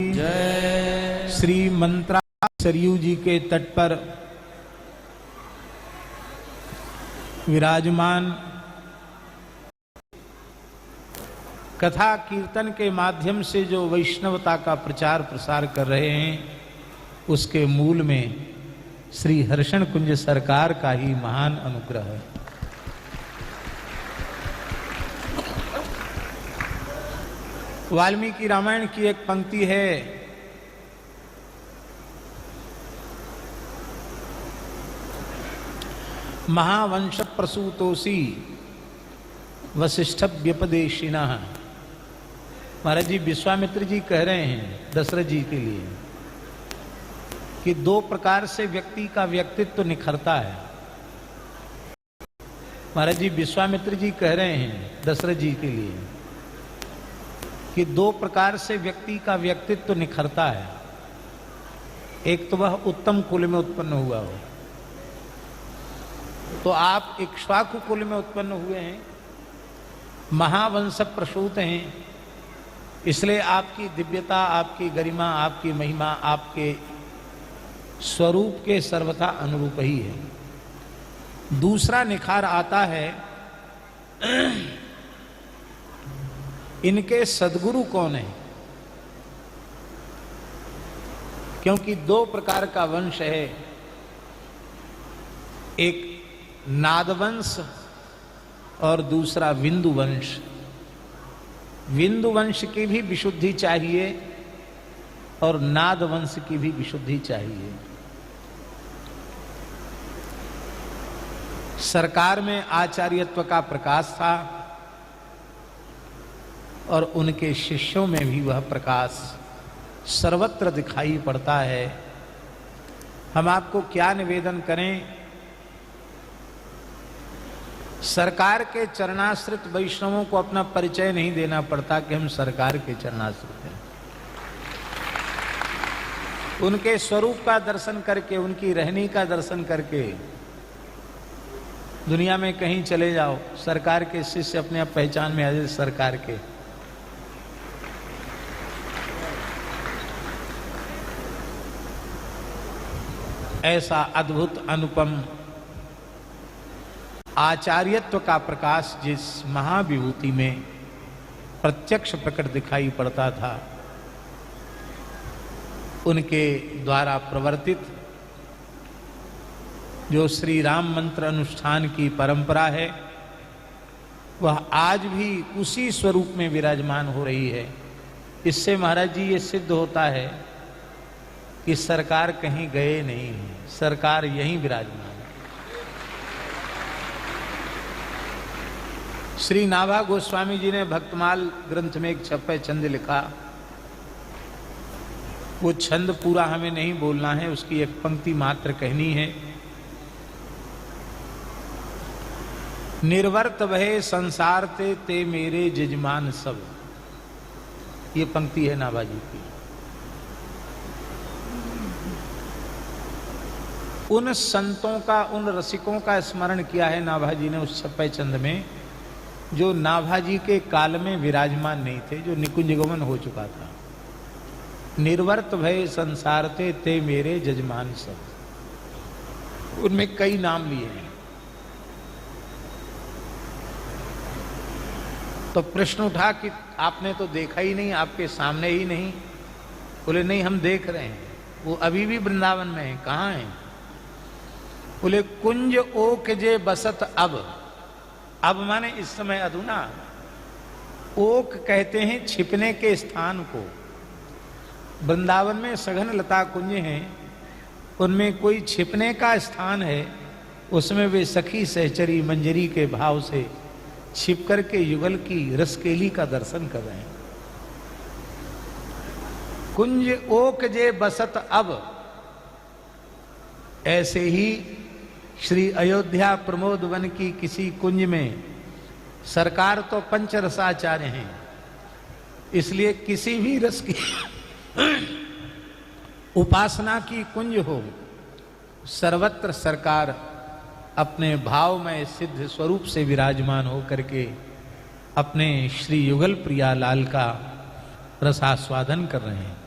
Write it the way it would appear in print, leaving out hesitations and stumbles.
जय श्री मंत्रा सरयू जी के तट पर विराजमान कथा कीर्तन के माध्यम से जो वैष्णवता का प्रचार प्रसार कर रहे हैं, उसके मूल में श्री हर्षण कुंज सरकार का ही महान अनुग्रह है। वाल्मीकि रामायण की एक पंक्ति है, महावंश प्रसूतोसी वशिष्ठ व्यपदेशिना। महाराज जी विश्वामित्र जी कह रहे हैं दशरथ जी के लिए कि दो प्रकार से व्यक्ति का व्यक्तित्व निखरता है। महाराज जी विश्वामित्र जी कह रहे हैं दशरथ जी के लिए कि दो प्रकार से व्यक्ति का व्यक्तित्व निखरता है। एक तो वह उत्तम कुल में उत्पन्न हुआ हो, तो आप इक्ष्वाकु कुल में उत्पन्न हुए हैं, महावंश प्रसूत हैं, इसलिए आपकी दिव्यता, आपकी गरिमा, आपकी महिमा आपके स्वरूप के सर्वथा अनुरूप ही है। दूसरा निखार आता है इनके सद्गुरु कौन है, क्योंकि दो प्रकार का वंश है, एक नादवंश और दूसरा विंदु वंश। विंदु वंश की भी विशुद्धि चाहिए और नाद वंश की भी विशुद्धि चाहिए। सरकार में आचार्यत्व का प्रकाश था और उनके शिष्यों में भी वह प्रकाश सर्वत्र दिखाई पड़ता है। हम आपको क्या निवेदन करें, सरकार के चरणाश्रित वैष्णवों को अपना परिचय नहीं देना पड़ता कि हम सरकार के चरणाश्रित हैं। उनके स्वरूप का दर्शन करके, उनकी रहनी का दर्शन करके दुनिया में कहीं चले जाओ, सरकार के शिष्य अपने आप पहचान में आ जाए सरकार के। ऐसा अद्भुत अनुपम आचार्यत्व का प्रकाश जिस महाविभूति में प्रत्यक्ष प्रकट दिखाई पड़ता था, उनके द्वारा प्रवर्तित जो श्री राम मंत्र अनुष्ठान की परंपरा है, वह आज भी उसी स्वरूप में विराजमान हो रही है। इससे महाराज जी ये सिद्ध होता है कि सरकार कहीं गए नहीं है, सरकार यहीं विराजमान है। श्री नाभा गोस्वामी जी ने भक्तमाल ग्रंथ में एक छप्पे छंद लिखा। वो छंद पूरा हमें नहीं बोलना है, उसकी एक पंक्ति मात्र कहनी है। निर्वर्त भय संसार ते मेरे जजमान सब, ये पंक्ति है नाभा जी की। उन संतों का, उन रसिकों का स्मरण किया है नाभा जी ने उस छप्पे चंद में, जो नाभा जी के काल में विराजमान नहीं थे, जो निकुंज गमन हो चुका था। निर्वर्त भय संसार ते मेरे जजमान सब, उनमें कई नाम लिए हैं। तो प्रश्न उठा कि आपने तो देखा ही नहीं, आपके सामने ही नहीं। बोले नहीं, हम देख रहे हैं, वो अभी भी वृंदावन में है। कहाँ है? बोले कुंज ओक जे बसत अब माने इस समय अधुना। ओक कहते हैं छिपने के स्थान को। वृंदावन में सघन लता कुंज हैं, उनमें कोई छिपने का स्थान है, उसमें वे सखी सहचरी मंजरी के भाव से छिप करके युगल की रसकेली का दर्शन कर रहे हैं। कुंज ओक जे बसत अब, ऐसे ही श्री अयोध्या प्रमोद वन की किसी कुंज में, सरकार तो पंचरसाचार्य हैं, इसलिए किसी भी रस की उपासना की कुंज हो, सर्वत्र सरकार अपने भावमय सिद्ध स्वरूप से विराजमान हो करके अपने श्री युगल प्रिया लाल का रसास्वादन कर रहे हैं।